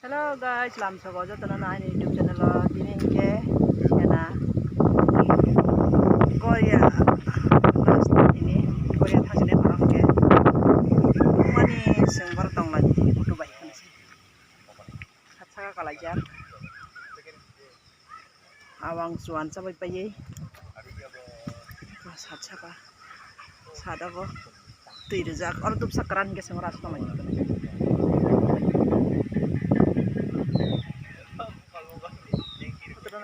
Hello guys, lamsogo jotono na ini YouTube channel lo dini ke yana Korea last ini Korea thasine parang ke mani sengbar tong lagi butuh baik kan sih katsa kalajar awang suan sabai paye satsa ka sada ko tirijak or tup sakran ke sengras to mani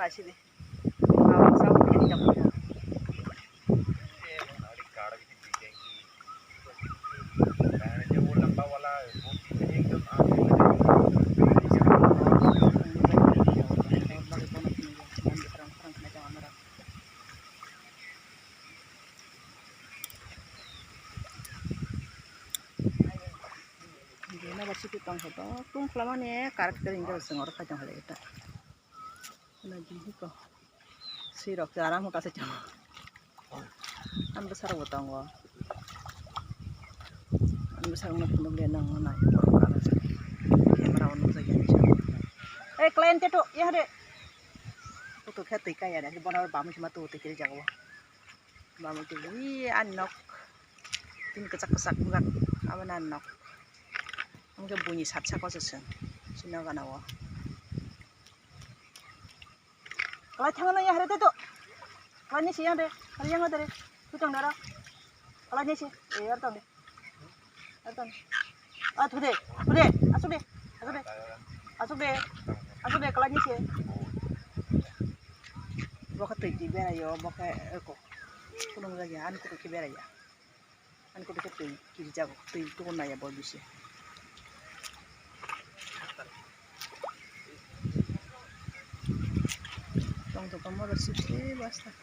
nasi deh, awak sahur jadi jam. Ini bersih pitang foto, tung kelamannya karakter ini harus ngorok kacang hal itu. Lagi kok sirok jarang mau kasih cama an besar botong gua an besar nggak penuh lenang mana ya kalau kamera untuk saja klien tuh ya deh tuh kayak tiga ya deh di bawah bamu cuma tuh tikir jago bamu tuh anok tin kesak bukan apa anok mungkin bunyi satsa kok sesen sini kan awak kalau tangan ya hari itu, kalau ni siang deh, hari yang ada deh, tutang darah, kalau ni sih, artan deh, tuh deh, asuk deh, kalau ni sih, bawa tuh di bera yo, bawa eko, kunung lagi, an kudu kibera ya, an kudu tuh kiri jago, tuh kuna ya bawa bisa. Untuk kamu bersih basta.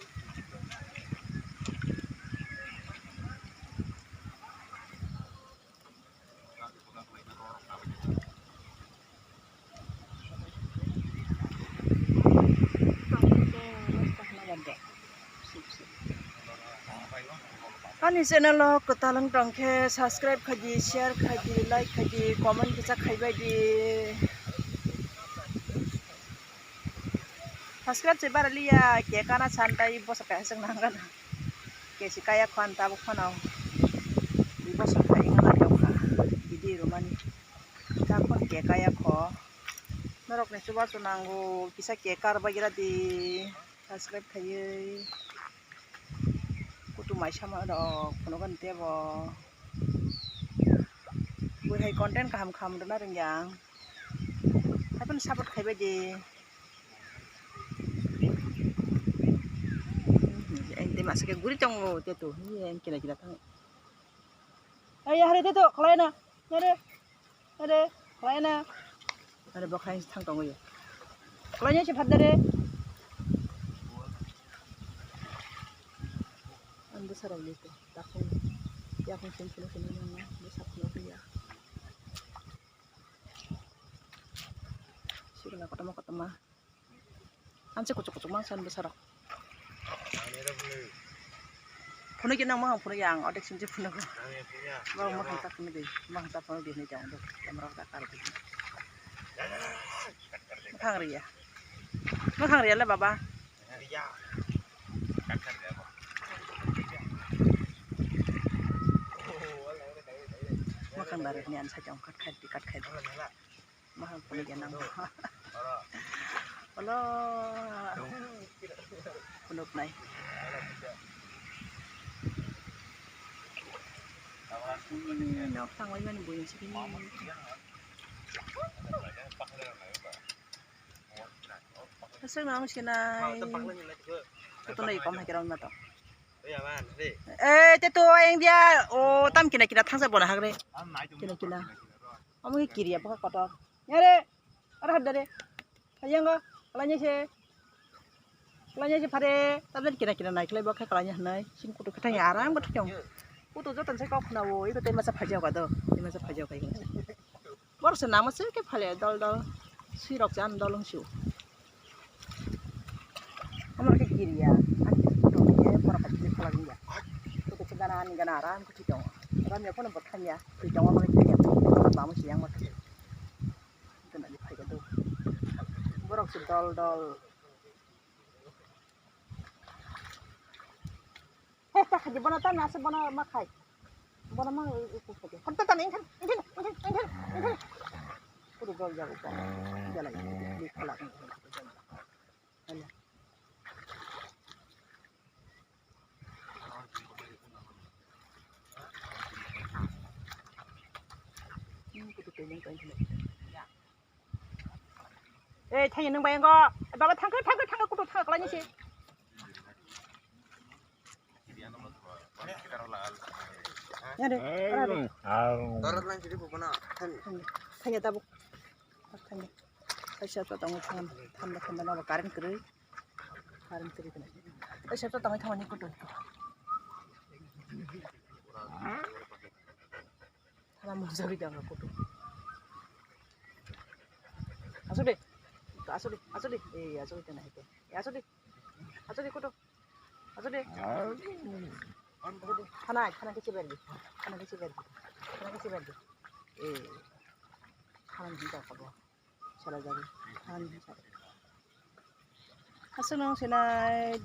Ani channel lo ketalang tangke subscribe kaji, share kaji, like kaji, comment bisa kaibai di subscribe sebar liya ke kana santai bos ka seng nangan ke si kaya kwanta bu kono di bos ka ingana yoka di rumani ta kon ke kaya ko norok ne suba sunanggo bisa ke kar bagira di subscribe kaye kutu mai sama do kono kan tebo bu hai content kam dona rengyang tapi support kaibai di masuk ke guri cong lo tuh ini yang kira tang ayo hari itu kalian ada kalian ada bakal tang tong ya kalian cepat dari anda sarang itu takung ya aku sini mana besar ya sih kalau ketemu anse kucuk mangsan besar punya kita mau punya yang ada sini punya ko mau tak punya deh mau tak punya di sini jangan deh kamera tak taruh di sini makan ria lah baba makan dari ini an saja angkat kai makan punya jenang halo punuk naik nok tang lagi mana bunyi sini Pasal nang sinay itu naik kom hakiran mata itu yang dia tam kina thangsa bona hagre kina amu kiri apa kotor nyare ada deh ayang ga kalanya sih pare tapi kina naik lagi bakal kalanya naik sing kutu ketanya arang betul jong kutu jotan saya kau kena wo itu tema sapajau kayak gini baru senang masih kayak pale dal sirok jan dalung siu kamu kayak kiri ya kutu ya para kecil lagi ya kutu segaran arang kutu jong orang ya pun bertanya kutu jong apa lagi ya kamu siang waktu itu nanti pakai itu borok si dol. Tak haji bona tan ase bona makai. Bona mang ikut saja. Kan tan ini kan. Kudu dol jago kan. Jalan di kelak. Alah. Kudu peling kan ini. Tanya nang bayang ko. Baba tangka kudu tangka lagi sih. Ya deh. Darat lang jadi bukan Tanya tabu. Tanya. Siapa tahu tanda nama karen kiri kena. Siapa tahu tahu ni kudu. Kalau mau cari jangan kudu. Asal deh. Asal deh. Asal kena itu. Asal deh kudu. Asal deh. Kana kecil berdi. Kana kecil berdi. Kana kita apa? Salah jadi. Kana. Asal nong senai